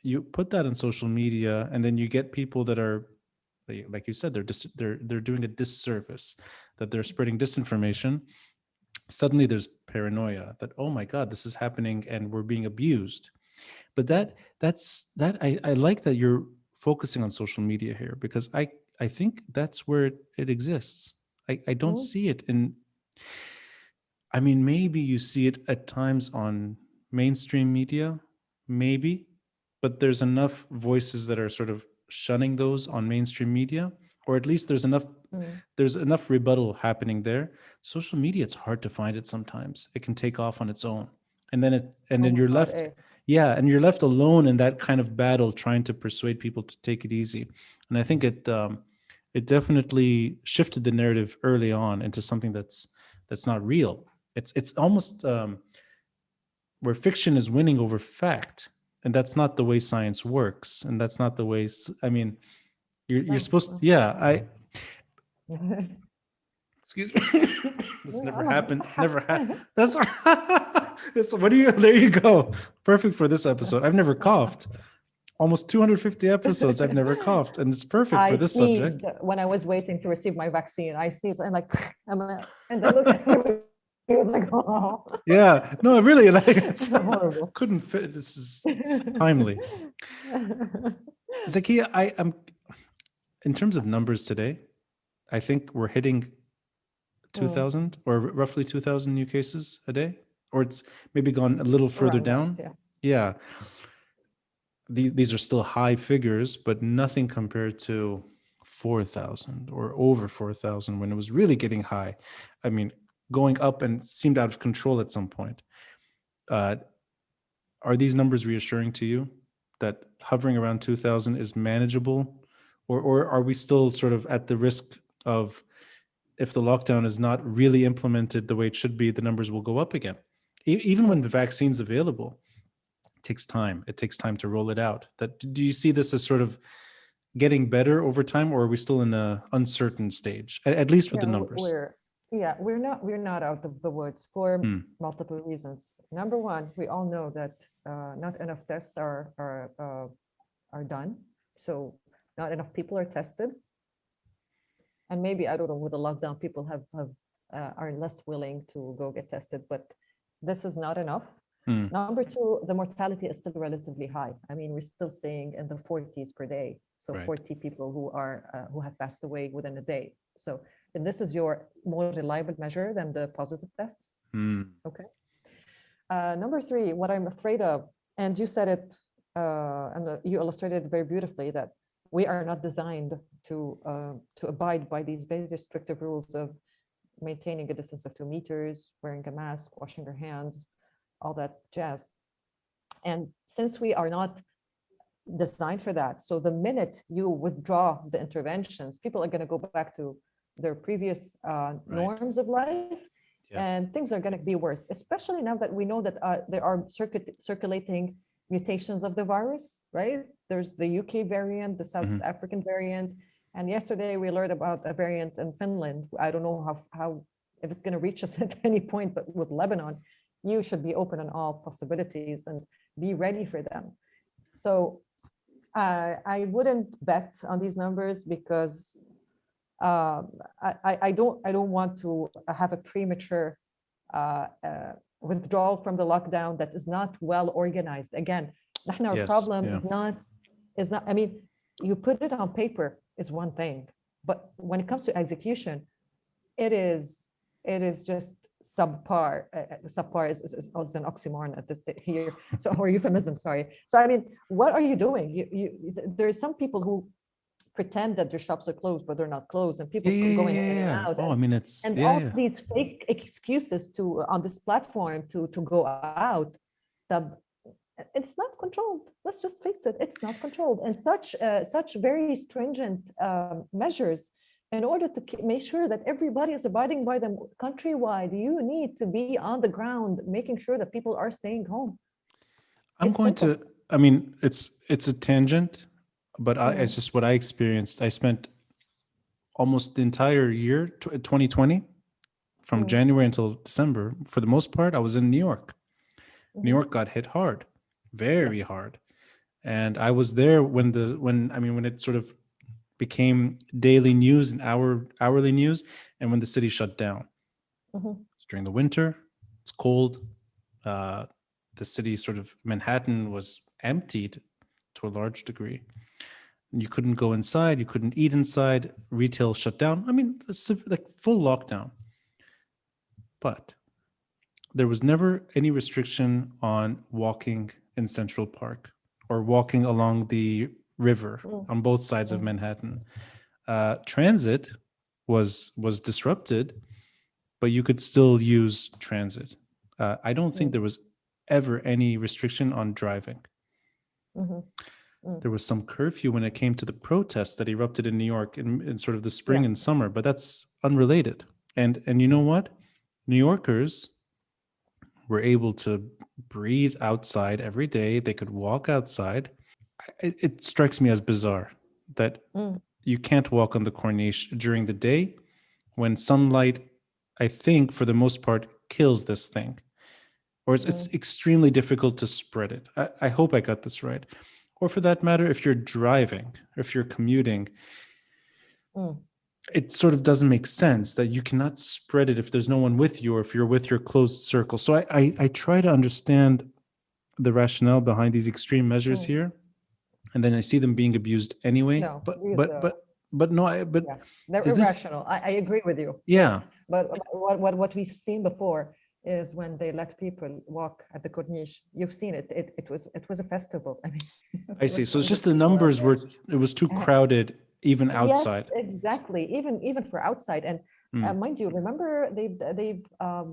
you put that on social media, and then you get people that are, like you said, they're doing a disservice, that they're spreading disinformation. Suddenly there's paranoia that, oh my God, this is happening and we're being abused. But I like that you're focusing on social media here, because I think that's where it exists. I don't see it in, I mean, maybe you see it at times on mainstream media, maybe, but there's enough voices that are sort of shunning those on mainstream media, or at least there's enough rebuttal happening there. Social media, it's hard to find it sometimes. It can take off on its own, and then you're left, and you're left alone in that kind of battle, trying to persuade people to take it easy. And I think it definitely shifted the narrative early on into something that's not real. It's almost where fiction is winning over fact, and that's not the way science works, and that's not the way. I mean, you're supposed. Excuse me. This never happened. Never had. That's. What do you? There you go. Perfect for this episode. I've never coughed. Almost 250 episodes, I've never coughed, and it's perfect for this subject. When I was waiting to receive my vaccine, I sneezed and and I looked at you. Like, oh. Yeah, no, really, like, it's horrible. Couldn't fit. It's timely. Zakia, in terms of numbers today, I think we're hitting Mm, 2,000 or roughly 2,000 new cases a day, or it's maybe gone a little further around that, down. yeah. Yeah, these are still high figures, but nothing compared to 4,000 or over 4,000 when it was really getting high. I mean, going up and seemed out of control at some point. Uh, are these numbers reassuring to you that hovering around 2,000 is manageable, or are we still sort of at the risk of, if the lockdown is not really implemented the way it should be, the numbers will go up again? Even when the vaccine's available, it takes time. It takes time to roll it out. Do you see this as sort of getting better over time, or are we still in a uncertain stage, at least with Yeah, the numbers? we're not out of the woods for Hmm. multiple reasons. Number one, we all know that not enough tests are done, so not enough people are tested, and maybe I don't know, with the lockdown, people have are less willing to go get tested, but this is not enough. Hmm. Number two, the mortality is still relatively high. I mean, we're still seeing in the 40s per day. So Right. 40 people who have passed away within a day. So, and this is your more reliable measure than the positive tests. Hmm. Okay. Number three, what I'm afraid of, and you said it, and you illustrated it very beautifully, that we are not designed to abide by these very restrictive rules of maintaining a distance of 2 meters, wearing a mask, washing your hands, all that jazz. And since we are not designed for that, so the minute you withdraw the interventions, people are going to go back to their previous Right. norms of life, Yeah. and things are going to be worse, especially now that we know that there are circulating mutations of the virus, right? There's the UK variant, the South Mhm. African variant, and yesterday we learned about a variant in Finland. I don't know how if it's going to reach us at any point, but with Lebanon, you should be open on all possibilities and be ready for them. So I wouldn't bet on these numbers because I don't want to have a premature withdrawal from the lockdown that is not well organized. Again, our Yes. problem Yeah. is not. I mean, you put it on paper is one thing, but when it comes to execution, it is just subpar. Subpar is an oxymoron at this here. So, or euphemism, sorry. So, I mean, what are you doing? There are some people who pretend that their shops are closed, but they're not closed, and Yeah. people Yeah. going Yeah. in and Yeah. out, Oh, I mean, it's and yeah. all Yeah. these fake excuses to on this platform to go out. The, it's not controlled. Let's just face it. It's not controlled, and such very stringent measures in order to make sure that everybody is abiding by them countrywide. You need to be on the ground, making sure that people are staying home. I'm It's going simple. to. I mean, it's a tangent, but it's Mm, just what I experienced. I spent almost the entire year, 2020, from mm, January until December. For the most part, I was in New York. New mhm. York got hit hard, very Yes. hard, and I was there when it sort of became daily news and hourly news, and when the city shut down. Mhm, It's during the winter. It's cold. Uh, the city, sort of Manhattan, was emptied to a large degree. You couldn't go inside. You couldn't eat inside. Retail shut down. I mean, like full lockdown. But there was never any restriction on walking in Central Park or walking along the river mm, on both sides of mm, Manhattan. Transit was disrupted, but you could still use transit. I don't think mm, there was ever any restriction on driving. mhm, mm. There was some curfew when it came to the protests that erupted in New York in sort of the Yeah. spring and summer, but that's unrelated. And you know what? New Yorkers were able to breathe outside every day. They could walk outside. It strikes me as bizarre that Mm, you can't walk on the Corniche during the day when sunlight, I think, for the most part, kills this thing. Or it's mm, extremely difficult to spread it. I hope I got this right. Or for that matter, if you're driving, if you're commuting, mm, it sort of doesn't make sense that you cannot spread it if there's no one with you or if you're with your closed circle. So I try to understand the rationale behind these extreme measures mm. here, and then I see them being abused anyway. No, But these but but but no, but Yeah, they're is this? irrational. I agree with you. Yeah, Yeah, but what we've seen before is when they let people walk at the corniche. You've seen it. It was a festival. I mean, I there see. was So it's tons just of the people out numbers there. were, it was too Uh, crowded even Yes, outside. exactly. Even for outside, and Mm, mind you, remember they've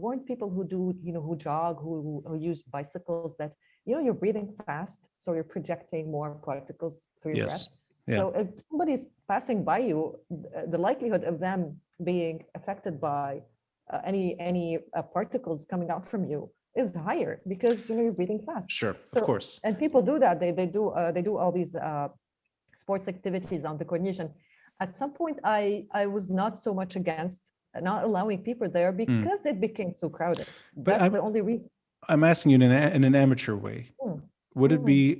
warned people who do who jog, who use bicycles that you're breathing fast, so you're projecting more particles through your breath. yes. Yeah. So if somebody's passing by you, the likelihood of them being affected by any particles coming out from you is higher because you're breathing fast. Sure. Of So course. and people do that. They do all these sports activities on the Corniche. And at some point, I was not so much against not allowing people there Mm. because it became too crowded. But That's the only reason. I'm asking you in an amateur way. Mm, mm,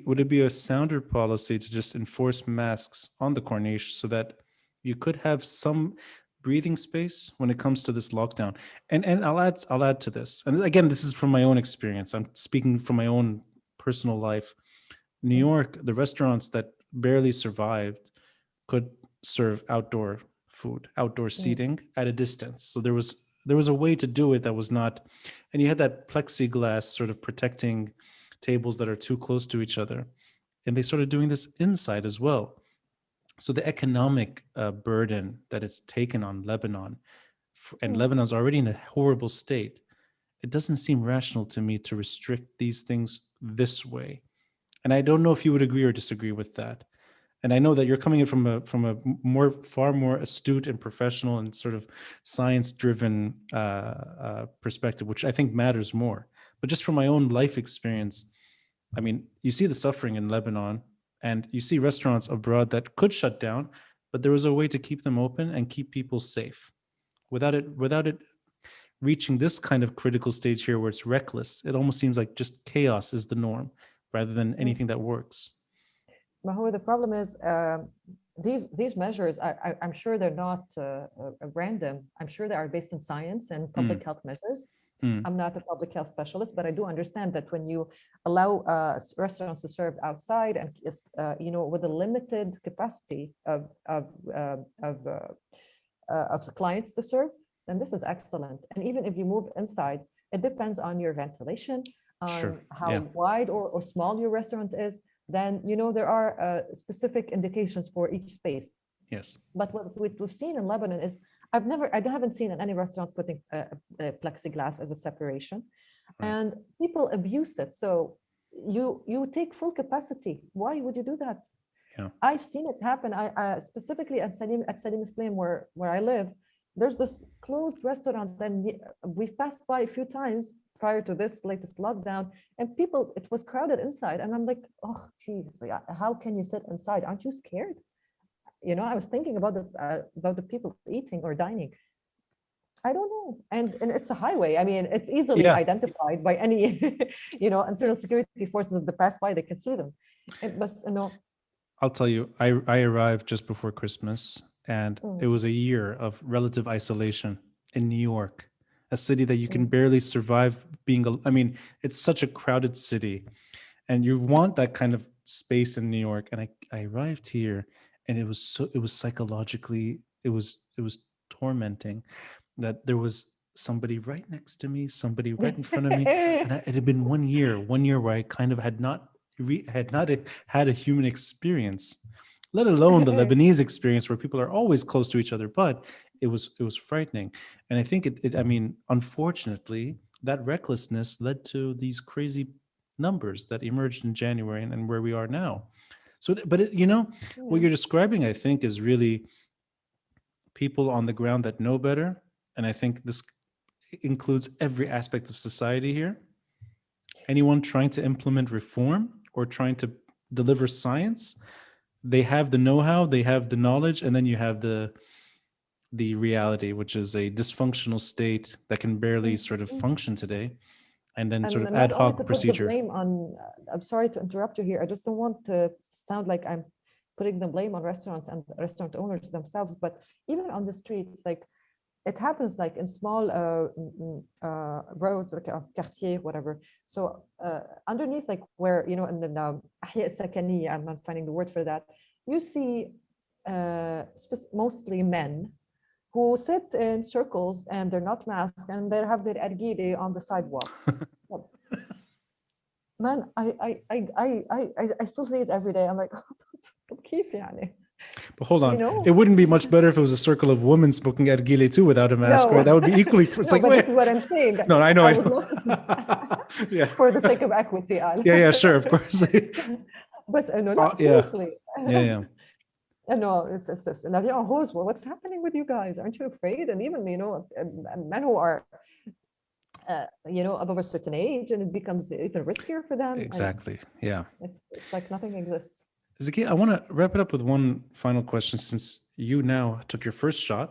Would it be a sounder policy to just enforce masks on the Corniche so that you could have some breathing space when it comes to this lockdown? And I'll add to this. And again, this is from my own experience. I'm speaking from my own personal life. New mm, York, the restaurants that barely survived could serve outdoor food, outdoor mm, seating at a distance. So there was a way to do it that was not, and you had that plexiglass sort of protecting tables that are too close to each other, and they started doing this inside as well. So the economic burden that it's taken on Lebanon, and mm. Lebanon's already in a horrible state. It doesn't seem rational to me to restrict these things this way. And I don't know if you would agree or disagree with that. And I know that you're coming in from a more far more astute and professional and sort of science driven perspective, which I think matters more. But just from my own life experience, I mean, you see the suffering in Lebanon, and you see restaurants abroad that could shut down, but there was a way to keep them open and keep people safe without it reaching this kind of critical stage here where it's reckless. It almost seems like just chaos is the norm rather than Mm. anything that works. Mahmoud, the problem is these measures. I'm sure they're not random. I'm sure they are based in science and Mm, public health measures. mm, I'm not a public health specialist, but I do understand that when you allow restaurants to serve outside and with a limited capacity of clients to serve, then this is excellent. And even if you move inside, it depends on your ventilation, sure. on how Yeah. wide or small your restaurant is. Then there are specific indications for each space. Yes. But what we've seen in Lebanon is I haven't seen in any restaurants putting plexiglass as a separation, Right. and people abuse it. So you take full capacity. Why would you do that? Yeah. I've seen it happen. I specifically at Salim Islam where I live. There's this closed restaurant, and we've passed by a few times prior to this latest lockdown, and people, it was crowded inside, and I'm like, oh, geez, how can you sit inside? Aren't you scared? I was thinking about the people eating or dining. I don't know, and it's a highway. I mean, it's easily Yeah. identified by any internal security forces that pass by. They can see them. But I'll tell you, I arrived just before Christmas, and it mm, was a year of relative isolation in New York, a city that you can mm, barely survive being. I mean, it's such a crowded city, and you want that kind of space in New York. And I arrived here, and it was psychologically, it was tormenting that there was somebody right next to me, somebody right in front of me, and it had been 1 year where I kind of had not had a human experience, let alone the Lebanese experience where people are always close to each other. But it was frightening, and I think I mean, unfortunately, that recklessness led to these crazy numbers that emerged in January and where we are now. So, but what yeah. you're describing, I think, is really people on the ground that know better. And I think this includes every aspect of society here. Anyone trying to implement reform or trying to deliver science, they have the know-how, they have the knowledge, and then you have the reality, which is a dysfunctional state that can barely Mm, sort of mm. function today, and then sort And of ad not only hoc to put the procedure. blame on, I'm sorry to interrupt you here. I just don't want to sound like I'm putting the blame on restaurants and restaurant owners themselves, but even on the streets, like it happens like in small roads, like a quartier, whatever. So underneath, like where, in the أحياء السكنية, I'm not finding the word for that. You see mostly men, who sit in circles and they're not masked and they have their argile on the sidewalk. Well, man, I still see it every day. I'm like, طب كيف يعني? But hold You on, know? it wouldn't be much better if it was a circle of women smoking nargile too without a mask, No, right? That would be equally. It's no, like, but wait. this is what I'm saying. No, I know, I I would know. love to see, Yeah, for the sake of equity, Al. yeah, sure, of course. بس إنه لا, Yeah, seriously. yeah. No, it's l'avion rose. Well, what's happening with you guys? Aren't you afraid? And even, men who are, above a certain age, and it becomes even riskier for them. And Exactly. Yeah. it's like nothing exists. Zakia, I want to wrap it up with one final question since you now took your first shot.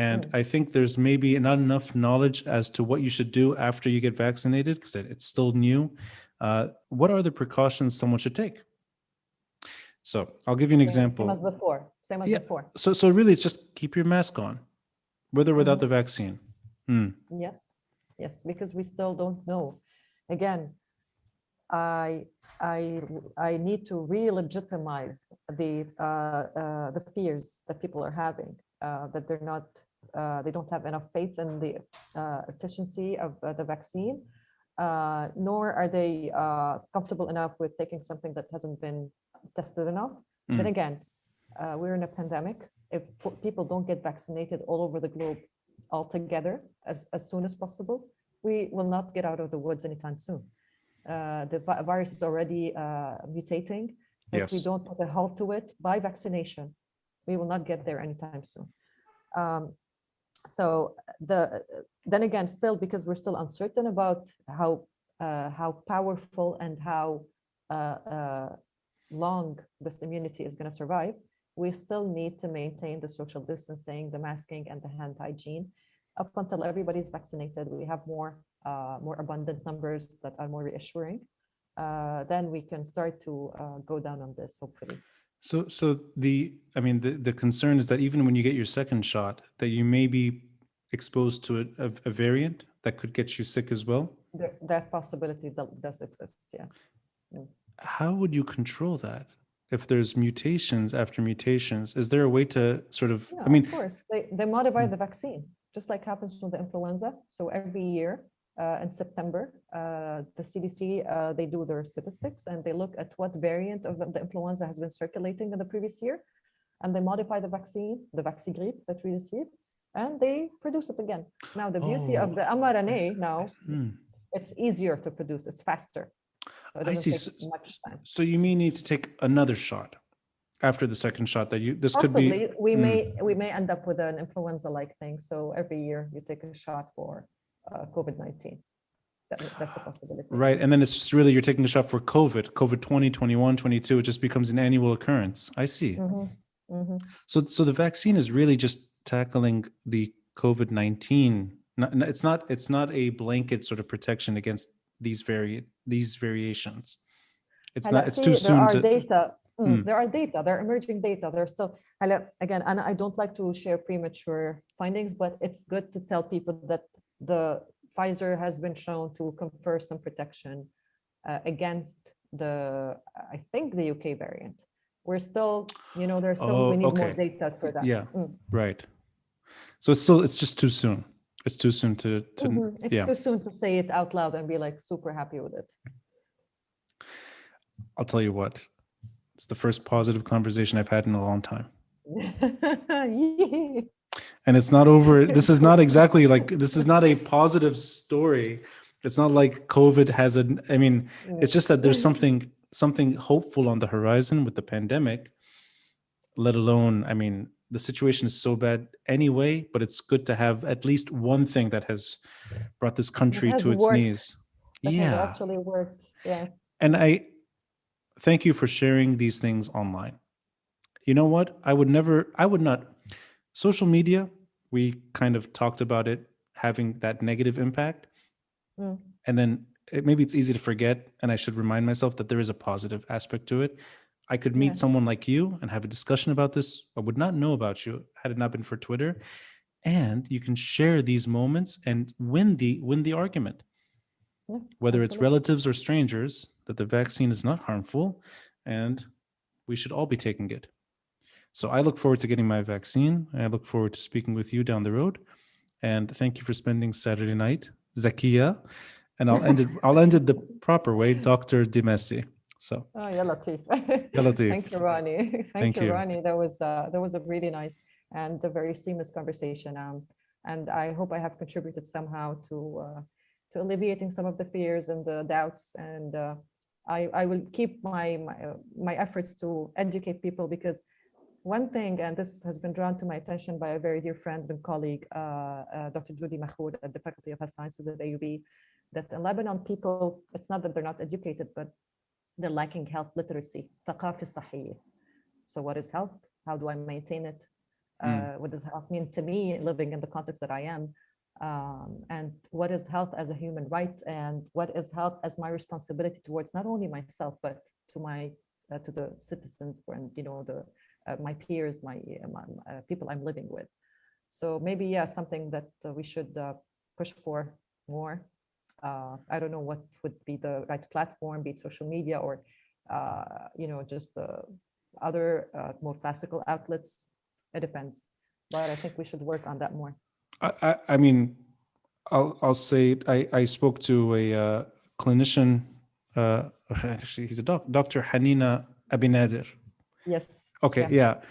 And I think there's maybe not enough knowledge as to what you should do after you get vaccinated because it's still new. What are the precautions someone should take? So I'll give you an Same as example. before. Same as Yeah. before. So really, it's just keep your mask on, with or without the vaccine. Yes, yes, because we still don't know. Again, I I need to re-legitimize the fears that people are having, that they don't have enough faith in the efficiency of the vaccine, nor are they comfortable enough with taking something that hasn't been tested enough. Then again, we're in a pandemic. If people don't get vaccinated all over the globe altogether as soon as possible, we will not get out of the woods anytime soon. The virus is already mutating. If we Yes. don't put a halt to it by vaccination, we will not get there anytime soon. So then again, still, because we're still uncertain about how powerful and how long this immunity is going to survive, we still need to maintain the social distancing, the masking, and the hand hygiene up until everybody's vaccinated. We have more abundant numbers that are more reassuring. Then we can start to go down on this, hopefully. So the concern is that even when you get your second shot, that you may be exposed to a variant that could get you sick as well. That possibility does exist, yes. How would you control that? If there's mutations after mutations, is there a way to sort of, Yeah, of course, they modify the vaccine, just like happens with the influenza. So every year in September, the CDC, they do their statistics and they look at what variant of the influenza has been circulating in the previous year, and they modify the vaccine, the vaccine that we received, and they produce it again. Now, the beauty of the mRNA now, it's easier to produce, it's faster. So it doesn't take much time. So you may need to take another shot after the second shot this Possibly, could be. we may end up with an influenza-like thing. So every year you take a shot for COVID-19. That's a possibility. Right. And then it's just really, you're taking a shot for COVID 20, 21, 22. It just becomes an annual occurrence. I see. So the vaccine is really just tackling the COVID-19. It's not a blanket sort of protection against these variations. It's too soon to. There are data, there are emerging data. There's still, again, and I don't like to share premature findings, but it's good to tell people that the Pfizer has been shown to confer some protection against I think the UK variant. We're still, there's still, we need more data for that. Yeah, right. So it's just too soon. It's too soon to it's too soon to say it out loud and be like super happy with it. I'll tell you what, it's the first positive conversation I've had in a long time. And it's not over. This is not exactly like, this is not a positive story. It's not like COVID has it's just that there's something hopeful on the horizon with the pandemic, let alone, the situation is so bad anyway, but it's good to have at least one thing that has brought this country to its knees. That has actually worked. Yeah. And I thank you for sharing these things online. You know what? I would not, social media, we kind of talked about it having that negative impact. And then maybe it's easy to forget, and I should remind myself that there is a positive aspect to it. I could meet someone like you and have a discussion about this. I would not know about you had it not been for Twitter. And you can share these moments and win the argument. Whether it's relatives or strangers, that the vaccine is not harmful and we should all be taking it. So I look forward to getting my vaccine. I look forward to speaking with you down the road. And thank you for spending Saturday night, Zakia. And I'll end it the proper way, Dr. Dimassi. So, Oh, yeah, Latif. ya Latif. Thank you, Ronnie. Thank you. Ronnie. That was a really nice and a very seamless conversation. And I hope I have contributed somehow to alleviating some of the fears and the doubts. And I will keep my efforts to educate people, because one thing, and this has been drawn to my attention by a very dear friend and colleague, Dr. Judy Mahmoud at the Faculty of Health Sciences at AUB, that in Lebanon, people, it's not that they're not educated, but they're lacking health literacy. ثقافة صحية. So what is health? How do I maintain it? What does health mean to me living in the context that I am? And what is health as a human right? And what is health as my responsibility towards not only myself, but to the citizens and my peers, my people I'm living with. So maybe, yeah, something that we should push for more. I don't know what would be the right platform, be it social media or, just the other more classical outlets. It depends, but I think we should work on that more. I mean, I'll say I spoke to a clinician. Actually, he's a Dr. Hanina Abinader. Yes. Okay, yeah.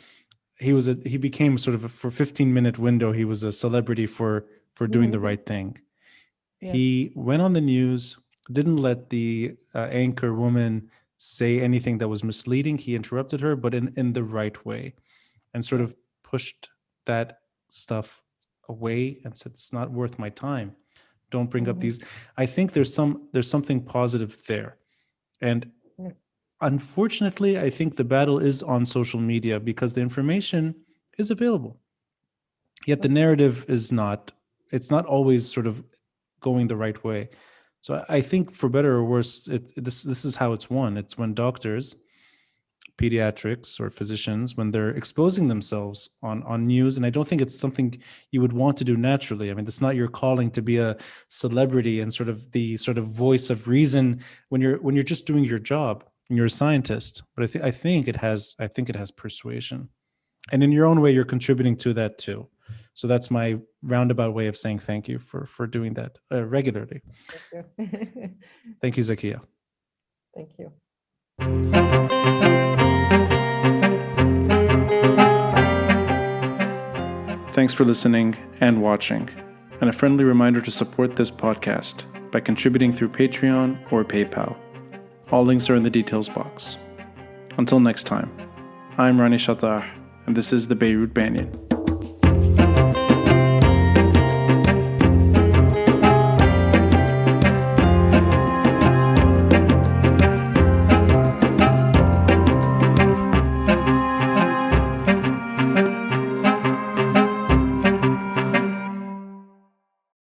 He became sort of for 15-minute window. He was a celebrity for doing the right thing. Yes. He went on the news, didn't let the anchor woman say anything that was misleading. He interrupted her, but in the right way, and sort of pushed that stuff away and said, it's not worth my time. Don't bring up these. I think there's something positive there. And unfortunately, I think the battle is on social media because the information is available. Yet the narrative is not. It's not always sort of going the right way. So I think, for better or worse, this is how it's won. It's when doctors, pediatrics or physicians, when they're exposing themselves on news, and I don't think it's something you would want to do naturally. I mean, it's not your calling to be a celebrity and sort of the sort of voice of reason when you're just doing your job and you're a scientist. But I think it has persuasion, and in your own way, you're contributing to that too. So that's my roundabout way of saying thank you for doing that regularly. Thank you. Thank you, Zakia. Thank you. Thanks for listening and watching, and a friendly reminder to support this podcast by contributing through Patreon or PayPal. All links are in the details box. Until next time, I'm Rani Shatah, and this is the Beirut Banyan.